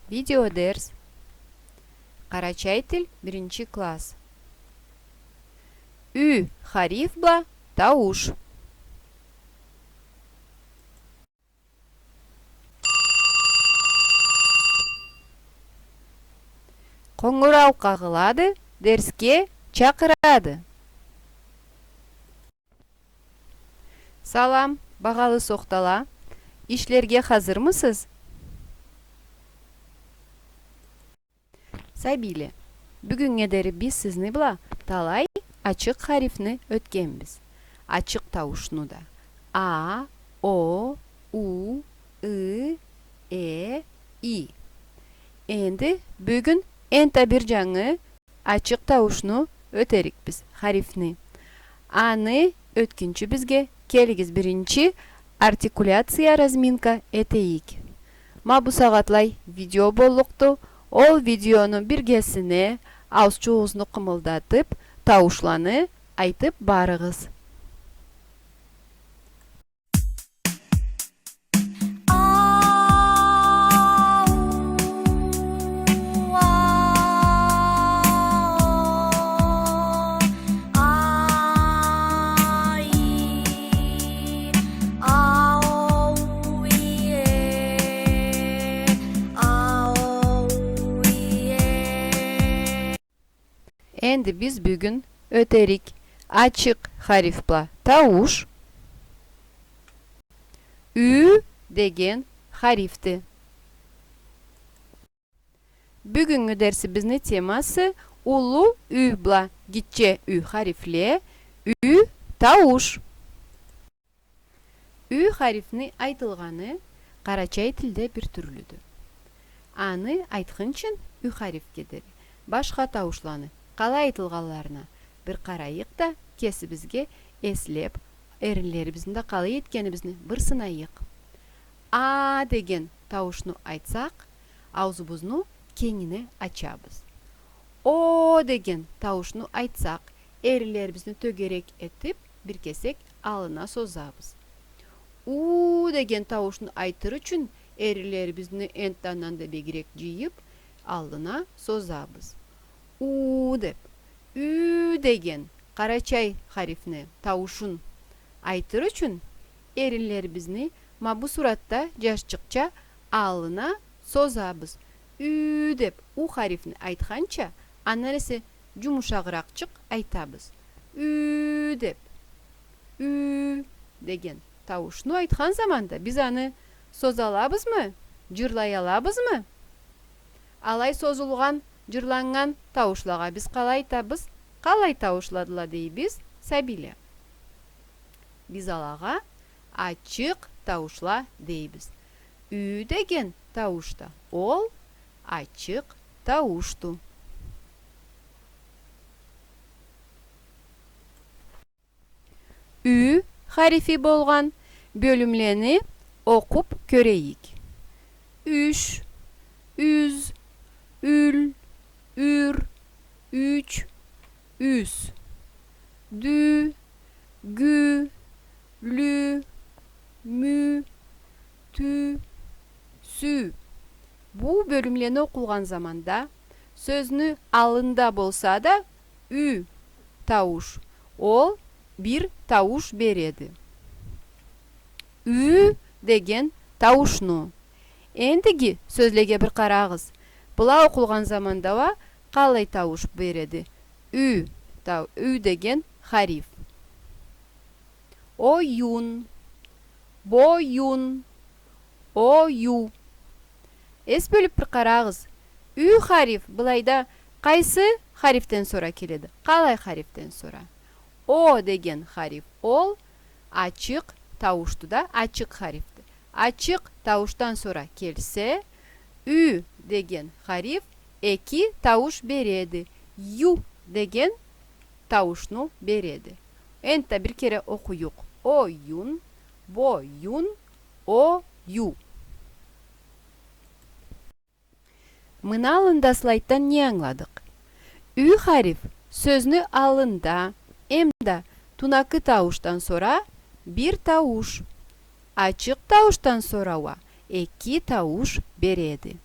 Video ders. Карачай тил 1 класс. Ü harif bla тауш. Коңгурау кагылады, дерске чакырады. Салам, багалы соктала. İşlerге hazırmısınız? Сәбиле, бүгүнгө дери биз сизни била талай ачык харифни өткенбиз. Ачык табушну да. А, О, У, И, Э, И. Энди бүгүн энта бир жаңы ачык табушну өтерик биз харифни. Аны өткүнчү бизге келигиз биринчи артикуляция разминка этейик. Бу сагатлай видео болукту. Ол видеону биргесине ауыз чуузну кымылдатып, табушланы айтып барыгыз. Endi biz bugün öterik açık harif bla tauş. Ü degen harifti. Bugünkü dersimizin teması ulu ü bla gitçe ü harifle ü tauş. Ü harifini айтылганы карачай тилде бир түрлүдүр. Аны айткан үчүн ü harif кедери. Башка таушланы калай айтылганларына бир карайык да кесибизге эслеп, эрилерибиздин да калай эткенибизди бир сынайык. А деген табушну айтсак, аузубузну кеңине ачабыз. О деген табушну айтсак, эрилерибизди төгерек этип, бир кесек алына созабыз. У деген табушну айтыр үчүн эрилерибизди энтанан да бегирек жыйып, алдына созабыз. У деп, ü деген карачай харифни табушун айтыр үчүн эрилерибизди бу суратта жашчыкча алына созабыз. Ü деп у харифни айтканча, андан эсе жумушагыракчык айтабыз. Ü деп, ü деген табушну айткан заманда биз аны соза алабызмы? Жырлай алабызмы? Алай созулган жырланган табушларга биз калай айтабыз? Калай табушладыла дейбиз? Сәбиле. Биз алага ачык табушла дейбиз. Ü деген табушта ол ачык табушту. Ü harfi болгон бөлүмлөрүнү окуп көрөйүк. Үч, үз, ül, ür, üç, üs, dü, gü, lü, mü, tü, sü. Bu bölümlerini okulgan zamanda sözünü alında bolsa da ü tavuş, ol bir tavuş beredi. Ü degen tavuşnu. Endigi sözlege bir karağız. Була окулган заманда калай табуш береди? Ü деген хариф. Оюн, боюн, ою. Эс бөлүп бир карагыз. Ü хариф булайда кайсы харифтен сора келеди? Калай харифтен сора? О деген хариф ол ачык табушту да ачык харифти. Ачык табуштан сора келсе, Ü деген хариф эки табуш береди. Ю деген табушну береди. Энта бир кере окуюк. Оюн, боюн, ою. Мына алында слайдтан не аңладык? Ü хариф сөзнү алында, эмда тунакы табуштан сора бир табуш. Ачык табуштан сорауа эки табуш береди.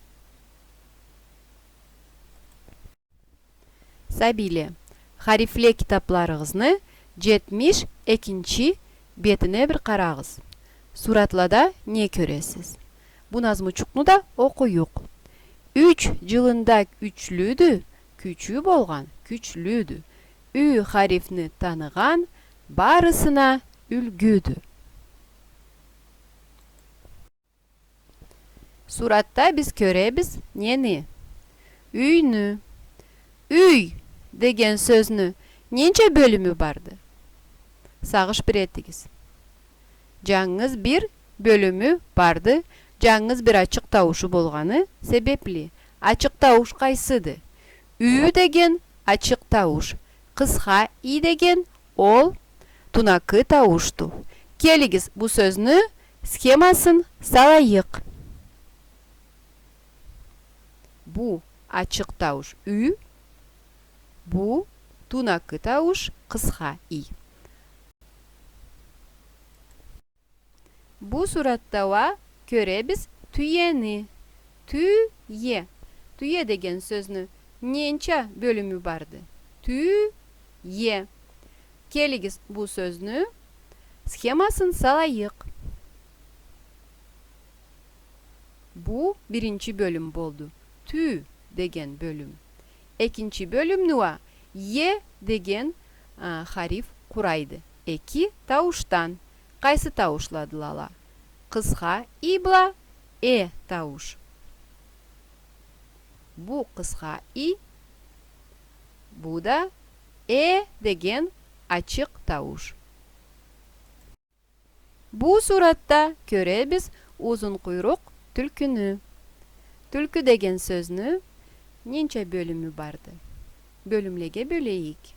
Сабиле, харифле китапларыгызны 72 бетине бир карагыз. Суратлада не көресиз? Бу назмучукну да окуюк. 3 жылында үчлүүдү, күчүү болган, күчлүүдү. Үй харифни таныган, барысына үлгүдү. Суратта биз көребиз нени? Үйнү. Үй деген сөзнү ненче бөлүмү барды? Сагыш беретигиз. Жаңыз бир бөлүмү барды. Жаңыз бир ачык табышы болганы себепли. Ачык табыш кайсыды? Үй деген ачык табыш. Кыска и деген ол тунакы табышту. Келигиз бу сөзнү схемасын салайык. Бу ачык табыш үй. Бу тунакы табыш кыска и. Бу сураттава көребиз түйени. Түйе. Түйе деген сөзнү ненче бөлүмү барды? Түйе. Келигиз бу сөзнү схемасын салайык. Бу биринчи бөлүм болду. Түү деген бөлүм. Экинчи бөлүм нуа? Е деген хариф курайды. Эки табыштан. Кайсы табышладылала? Кыска и бла табыш. Бу кыска и, бу да деген ачык табыш. Бу суратта көребиз узун куйрук түлкүнү. Түлкү деген сөзнү ненче бөлүмү барды? Бөлүмлеге бөлейик.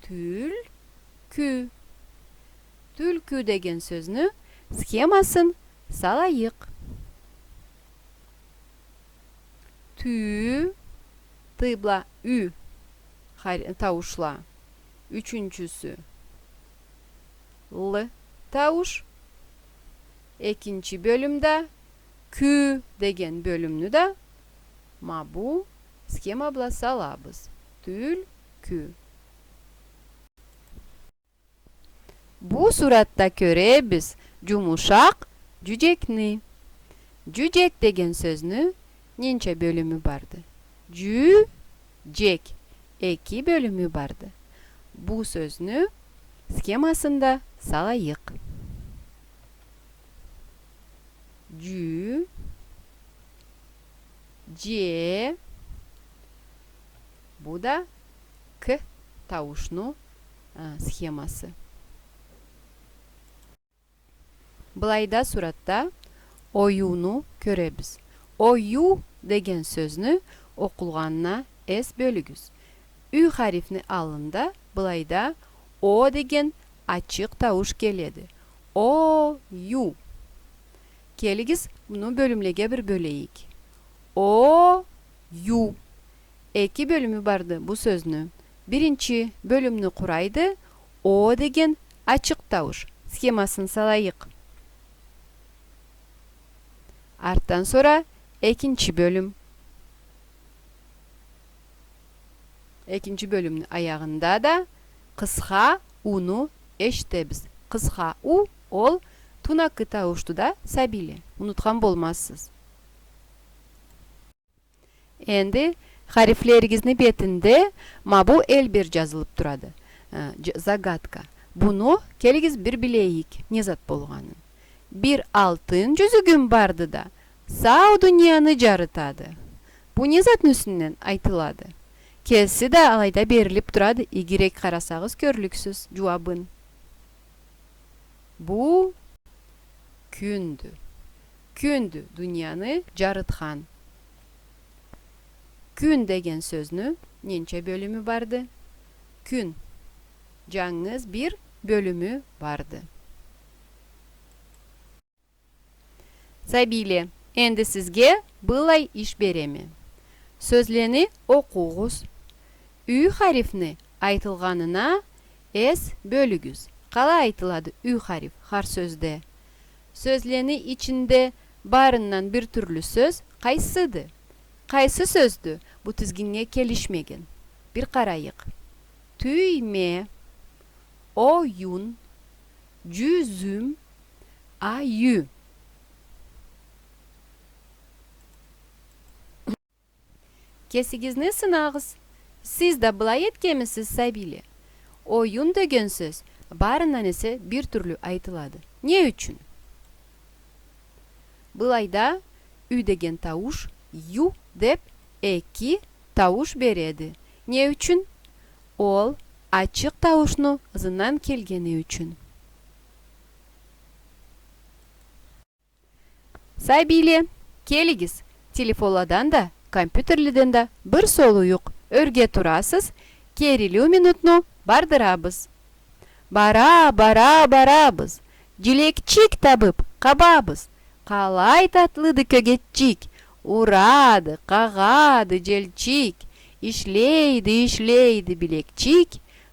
Түлкү. Түлкү деген сөзнү схемасын салайык. Түү, тыбла үй табышла. Үчүнчүсү л табыш. Экинчи бөлүмдө күү деген бөлүмнү да бу схема бла салабыз. Түлкү. Бу суратта көребиз жумушак жүжекни. Жүжек деген сөзнү ненче бөлүмү барды? Жүжек. Эки бөлүмү барды. Бу сөзнү схемасында салайык. Жү, же. Бу да к табышну схемасы. Былайда суратта оюну көребиз. Ою деген сөзүнү окулганына эс бөлүгүз. Үй харифни алында былайда о деген ачык табыш келеді. Ою. Келигиз муну бөлүмлеге бир бөлейик. Ою. Эки бөлүмү барды бу сөзнү. Биринчи бөлүмнү курайды. О деген ачык табыш. Схемасын салайык. Арттан sonra экинчи бөлүм. Экинчи бөлүмнүн аягында да кыска уну эчтебиз. Кыска у ол тунакы табыштуда сабиле. Унуткан болмассыз. Энди харифлеригиздин бетинде бу элбир жазылып турады. Загадка. Буну келигиз бир билейик. Не зат болгонун. Bir altın жүзүгүм барды да сау дүйнөнү жарытады. Бу не заттын үстүнөн айтылады. Келси да алайда берилип турады. Игирек карасагыз көрүлүксүз жуабын. Бу күндү. Күндү дүйнөнү жарыткан. Күн деген сөзнү ненче бөлүмү барды? Күн. Жаңыз бир бөлүмү барды. Сабиле, энди сизге былай иш береми. Сөзлени окугуз. Үй харифни айтылганына эс бөлүгүз. Калай айтылады үй хариф хар сөздө? Сөзлени ичинде барынан бир түрлүү сөз кайсыды? Кайсы сөздү бу тизгинге келишмеген? Bir karayık. Tüyme, oyun, cüzüm, ayı. Kesigizni sınağız. Siz de былай еткемісіз сәбиле. Oyun деген söz barından ise bir türlü aytılады. Ne üçün? Былайда ü деген тауыш ю деп эки тауыш береді. Не üçün? Ол açık тауышны ызынан келгені үшін. Сәбиле, келігіз. Телефонладан да, компьютерліден да бір солуюк өрге турасыз, керилүү минутну бардырабыз. Барабыз. Жилекчик табып, кабабыз. Калай татлыды көгетчик. Урады, кагады желчик. Ишлейді билекчик.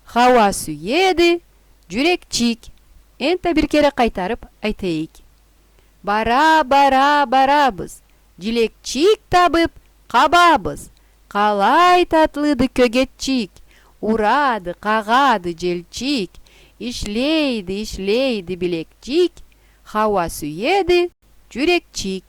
Хава сүйеді, жүрекчик. Энта bir kere кайтарып айтайык. Барабыз. Жилекчик табып, кабабыз. Калай татлыды көгетчик. Урады, кагады желчик. Ишлейді билекчик. Хава сүйеді, жүрекчик.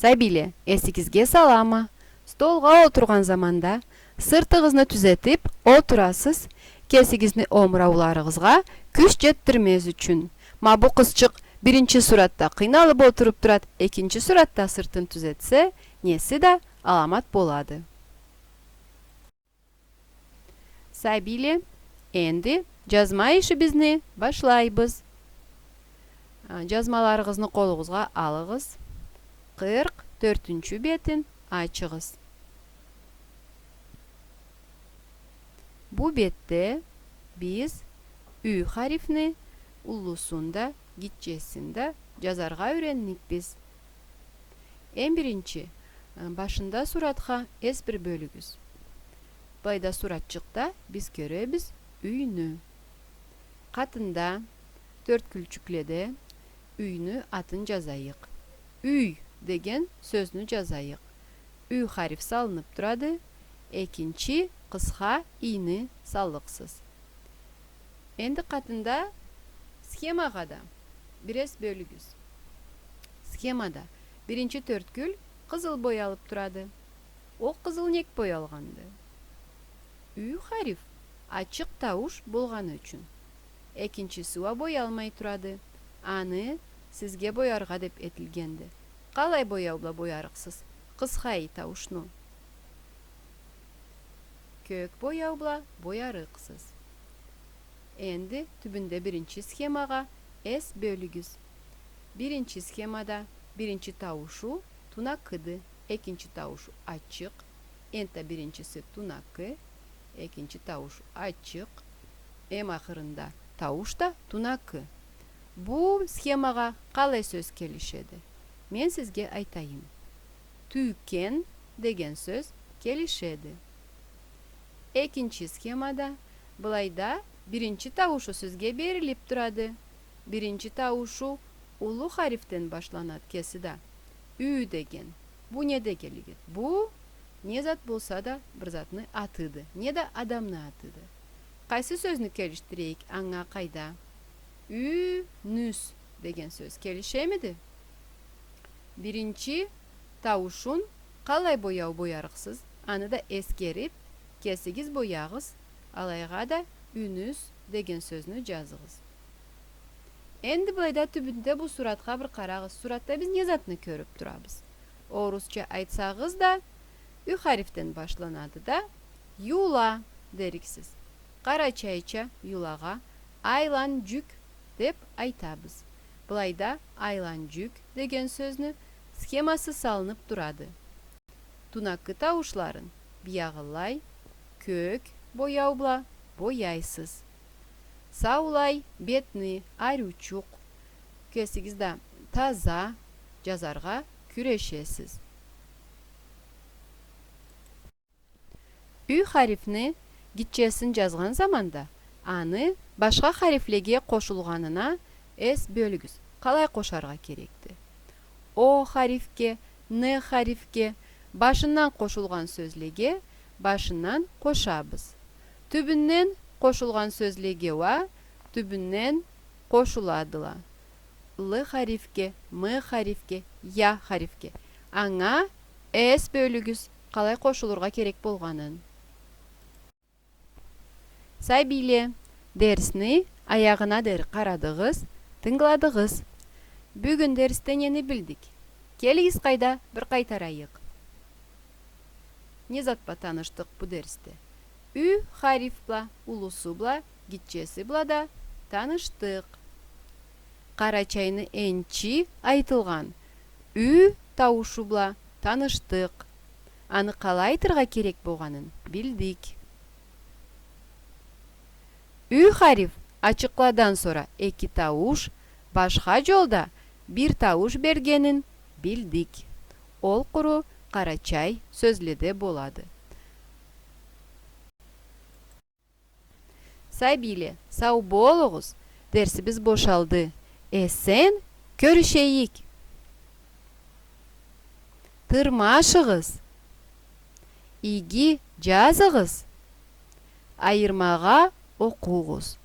Сәбиле, эсигизге салама. Столға отырған заманда сыртығызны түзетіп отырасыз, кесигизни омырауларыңызга күч жеттирмез үчүн. Ма бу кызчык биринчи суратта кыйналып отуруп турат, экинчи суратта сыртын түзетсе, неси да аламат болады. Сәбиле, энди жазма ишибизни башлайбыз. Жазмаларыңызны колуңузга алыгыз. 44-чү бетин ачыгыз. Бу бетте биз ü харифни улусунда, гитчесинде жазарга үйрөнникпиз. Эң биринчи, башында суратка эс бир бөлүгүз. Байда суратчыкта биз көрөбүз үйнү. Катында төрт күлчүкледе үйнү атын жазайык. Үй деген сөзünü жазайык. Ü хариф салынып турады. Экинчи кыска ини салыксыз. Энди катында схемага да бирес бөлүгүз. Схемада биринчи төрткүл кызыл боялып турады. О кызыл нек боялганды. Ü хариф ачык тауыш болганы үчүн. Экинчи суа боялмай турады. Аны сизге боярга деп этилгенди. Калай бояула боярыксыз? Кыскай тауышну. Көк бояула боярыксыз. Энди түбүндө биринчи схемага эс бөлүгүз. Биринчи схемада биринчи тауышу тунакыды, экинчи тауышу ачык. Энта биринчиси тунакы, экинчи тауышу ачык. Эм акырында тауыш да тунакы. Бу схемага калай сөз келишеди? Мен сизге айтайын. Түйкен деген сөз келишеди. Экинчи схемада былайда биринчи тауышу сөзге берилип турады. Биринчи тауышу улуу харифтен башланат кесида. Ü деген. Бу неде келигет? Бу не зат болса да бир затны атыды. Не да адамны атыды. Кайсы сөзүнү келиштирейик аңа кайда? Ü-нүс деген сөз келишемиди? Биринчи тауышун калай бояу боярыксыз? Аны да эскерип, кесигиз боягыз, алайга да ü-нүс деген сөзүнү жазыңыз. Энди былайда түбүндө бу суратка бир карагыз. Суратта биз не затны көрүп турабыз? Орусча айтсагыз да ü харифтен башланады да юла дериксиз. Карачайча юлага айлан жүк деп айтабыз. Былайда айлан жүк деген сөзүнү схемасы салынып турады. Тунакы тауышларын биягылай, көк бояубла бояйсыз. Саулай бетни айручук. Кесигизде таза жазарга күрешесиз. Ü харифни гитчесин жазган заманда аны башка харифлерге кошулганына эс бөлүгүз. Калай кошарга керекти? О харифке, Н харифке Башынан кошулган сөзлеге башынан кошабыз. Түбүннен кошулган сөзлеге ва түбүннен кошуладыла. Л харифке, М харифке, Я харифке. Аңа С бөлүгүз калай кошулурга керек болганын. Сабиле, дерсни аягына дер карадыгыз, тыңладыгыз. Бүгүн дерсте эмнени билдик? Келиңиз кайда бир кайтарайык. Не затпа таныштык бу дерсте? Ü хариф бла, улусу бла, кичеси бла да таныштык. Кара чайны энчи айтылган. Ü таушу бла таныштык. Аны калай айтырга керек болганын билдик. Ü хариф ачыкладан sonra эки тауш, башка жолда бир тауш бергенин билдик. Ол куру карачай сөзледе болады. Сабиле, сау болуңуз. Дерсибиз бошалды. Эсен көрүшейик. Тырмашыгыз. Иги жазыгыз. Айырмага окугуз.